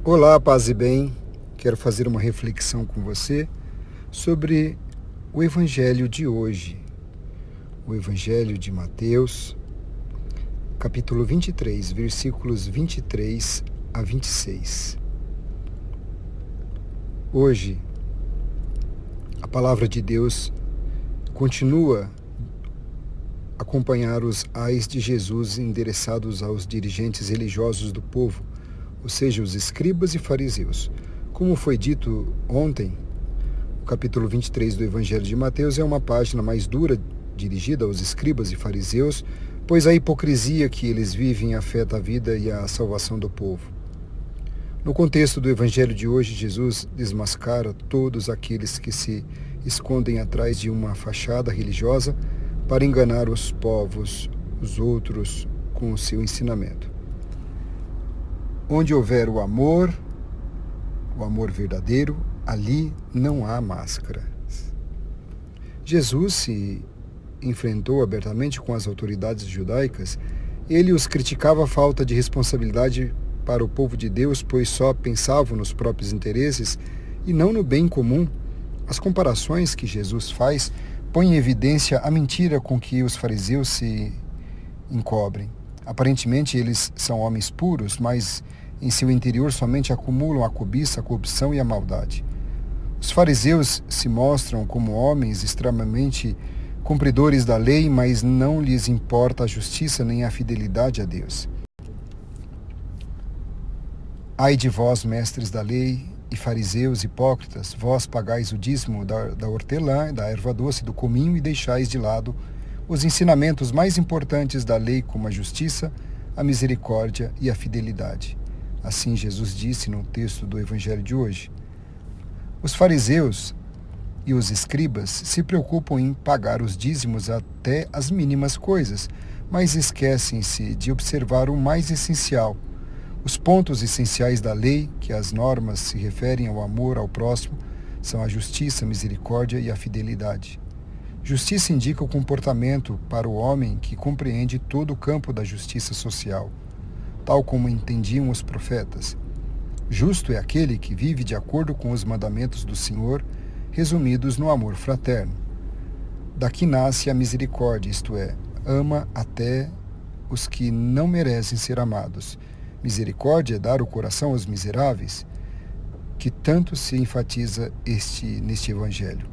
Olá, paz e bem. Quero fazer uma reflexão com você sobre o Evangelho de hoje. O Evangelho de Mateus, capítulo 23, versículos 23 a 26. Hoje, a palavra de Deus continua a acompanhar os ais de Jesus endereçados aos dirigentes religiosos do povo, ou seja, os escribas e fariseus. Como foi dito ontem, o capítulo 23 do Evangelho de Mateus é uma página mais dura dirigida aos escribas e fariseus, pois a hipocrisia que eles vivem afeta a vida e a salvação do povo. No contexto do Evangelho de hoje, Jesus desmascara todos aqueles que se escondem atrás de uma fachada religiosa para enganar os povos, os outros, com o seu ensinamento. Onde houver o amor verdadeiro, ali não há máscara. Jesus se enfrentou abertamente com as autoridades judaicas. Ele os criticava a falta de responsabilidade para o povo de Deus, pois só pensavam nos próprios interesses e não no bem comum. As comparações que Jesus faz põem em evidência a mentira com que os fariseus se encobrem. Aparentemente eles são homens puros, mas em seu interior somente acumulam a cobiça, a corrupção e a maldade. Os fariseus se mostram como homens extremamente cumpridores da lei, mas não lhes importa a justiça nem a fidelidade a Deus. Ai de vós, mestres da lei e fariseus hipócritas, vós pagais o dízimo da hortelã, da erva doce, do cominho e deixais de lado os ensinamentos mais importantes da lei, como a justiça, a misericórdia e a fidelidade. Assim Jesus disse no texto do Evangelho de hoje. Os fariseus e os escribas se preocupam em pagar os dízimos até as mínimas coisas, mas esquecem-se de observar o mais essencial. Os pontos essenciais da lei, que as normas se referem ao amor ao próximo, são a justiça, a misericórdia e a fidelidade. Justiça indica o comportamento para o homem que compreende todo o campo da justiça social, tal como entendiam os profetas. Justo é aquele que vive de acordo com os mandamentos do Senhor, resumidos no amor fraterno. Daqui nasce a misericórdia, isto é, ama até os que não merecem ser amados. Misericórdia é dar o coração aos miseráveis, que tanto se enfatiza neste Evangelho.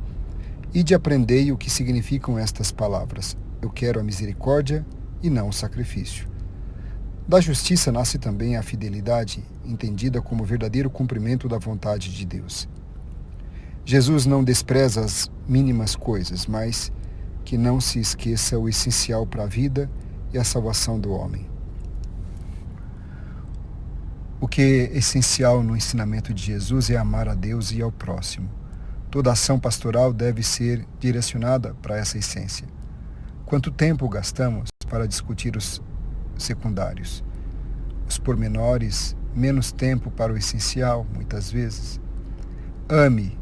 Ide aprendei o que significam estas palavras. Eu quero a misericórdia e não o sacrifício. Da justiça nasce também a fidelidade, entendida como verdadeiro cumprimento da vontade de Deus. Jesus não despreza as mínimas coisas, mas que não se esqueça o essencial para a vida e a salvação do homem. O que é essencial no ensinamento de Jesus é amar a Deus e ao próximo. Toda ação pastoral deve ser direcionada para essa essência. Quanto tempo gastamos para discutir os secundários, os pormenores, menos tempo para o essencial, muitas vezes? Ame.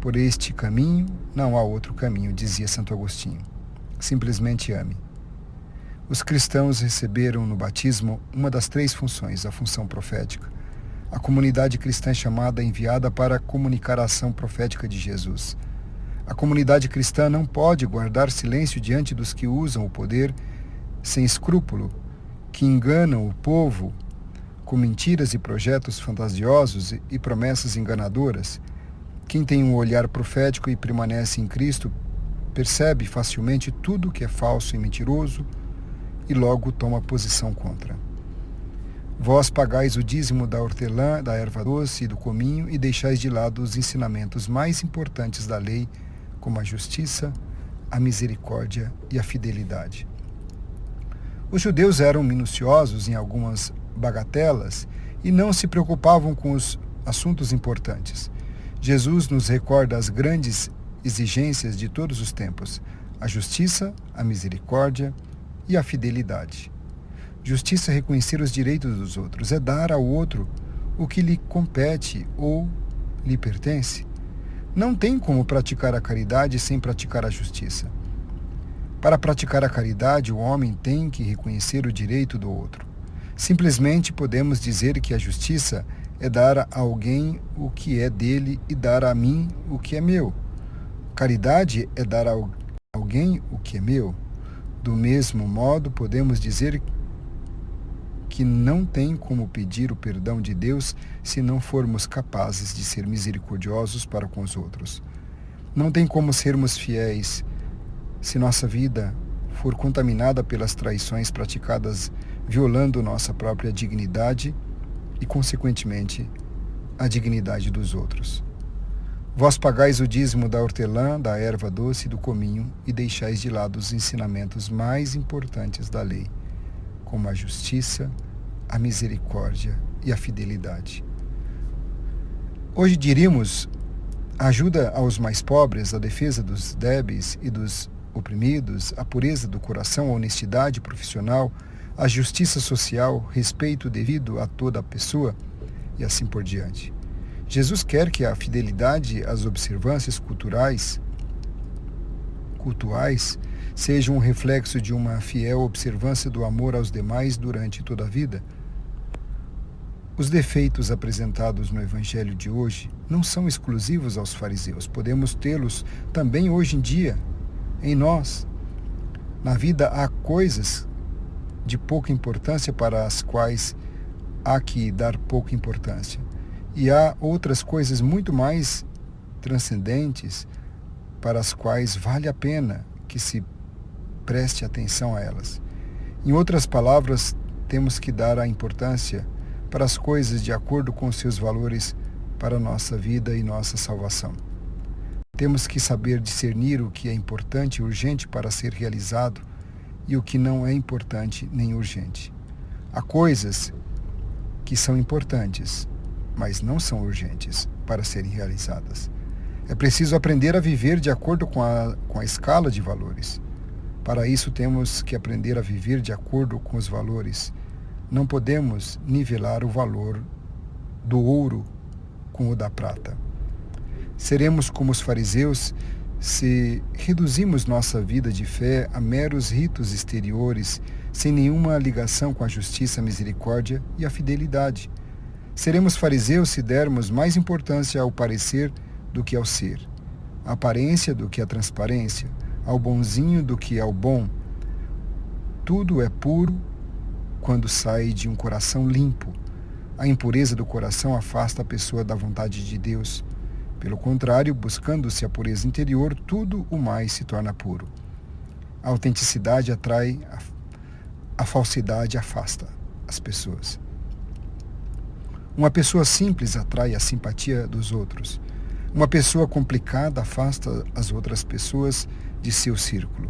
Por este caminho não há outro caminho, dizia Santo Agostinho. Simplesmente ame. Os cristãos receberam no batismo uma das três funções, a função profética. A comunidade cristã é chamada, enviada para comunicar a ação profética de Jesus. A comunidade cristã não pode guardar silêncio diante dos que usam o poder sem escrúpulo, que enganam o povo com mentiras e projetos fantasiosos e promessas enganadoras. Quem tem um olhar profético e permanece em Cristo percebe facilmente tudo que é falso e mentiroso e logo toma posição contra. Vós pagais o dízimo da hortelã, da erva doce e do cominho e deixais de lado os ensinamentos mais importantes da lei, como a justiça, a misericórdia e a fidelidade. Os judeus eram minuciosos em algumas bagatelas e não se preocupavam com os assuntos importantes. Jesus nos recorda as grandes exigências de todos os tempos: a justiça, a misericórdia e a fidelidade. Justiça é reconhecer os direitos dos outros, é dar ao outro o que lhe compete ou lhe pertence. Não tem como praticar a caridade sem praticar a justiça. Para praticar a caridade, o homem tem que reconhecer o direito do outro. Simplesmente podemos dizer que a justiça é dar a alguém o que é dele e dar a mim o que é meu. Caridade é dar a alguém o que é meu. Do mesmo modo, podemos dizer que não tem como pedir o perdão de Deus se não formos capazes de ser misericordiosos para com os outros. Não tem como sermos fiéis se nossa vida for contaminada pelas traições praticadas violando nossa própria dignidade e, consequentemente, a dignidade dos outros. Vós pagais o dízimo da hortelã, da erva doce e do cominho e deixais de lado os ensinamentos mais importantes da lei, como a justiça, a misericórdia e a fidelidade. Hoje diríamos a ajuda aos mais pobres, a defesa dos débeis e dos oprimidos, a pureza do coração, a honestidade profissional, a justiça social, respeito devido a toda a pessoa e assim por diante. Jesus quer que a fidelidade às observâncias cultuais seja um reflexo de uma fiel observância do amor aos demais durante toda a vida. Os defeitos apresentados no Evangelho de hoje não são exclusivos aos fariseus. Podemos tê-los também hoje em dia, em nós. Na vida há coisas de pouca importância para as quais há que dar pouca importância. E há outras coisas muito mais transcendentes para as quais vale a pena que se preste atenção a elas. Em outras palavras, temos que dar a importância para as coisas de acordo com seus valores para a nossa vida e nossa salvação. Temos que saber discernir o que é importante e urgente para ser realizado e o que não é importante nem urgente. Há coisas que são importantes, mas não são urgentes para serem realizadas. É preciso aprender a viver de acordo com a escala de valores. Para isso, temos que aprender a viver de acordo com os valores. Não podemos nivelar o valor do ouro com o da prata. Seremos como os fariseus se reduzimos nossa vida de fé a meros ritos exteriores, sem nenhuma ligação com a justiça, a misericórdia e a fidelidade. Seremos fariseus se dermos mais importância ao parecer do que ao ser, à aparência do que à transparência, ao bonzinho do que ao bom. Tudo é puro quando sai de um coração limpo. A impureza do coração afasta a pessoa da vontade de Deus. Pelo contrário, buscando-se a pureza interior, tudo o mais se torna puro. A autenticidade atrai, a falsidade afasta as pessoas. Uma pessoa simples atrai a simpatia dos outros. Uma pessoa complicada afasta as outras pessoas de seu círculo.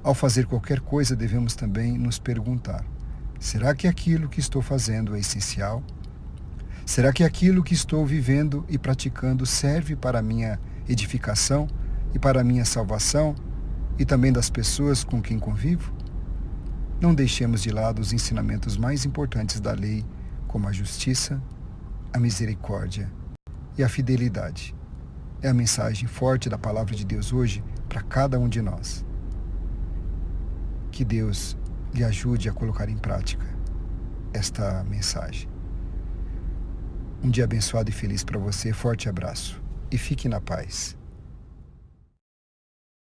Ao fazer qualquer coisa, devemos também nos perguntar: será que aquilo que estou fazendo é essencial? Será que aquilo que estou vivendo e praticando serve para a minha edificação e para a minha salvação e também das pessoas com quem convivo? Não deixemos de lado os ensinamentos mais importantes da lei, como a justiça, a misericórdia e a fidelidade. É a mensagem forte da palavra de Deus hoje para cada um de nós. Que Deus lhe ajude a colocar em prática esta mensagem. Um dia abençoado e feliz para você. Forte abraço e fique na paz.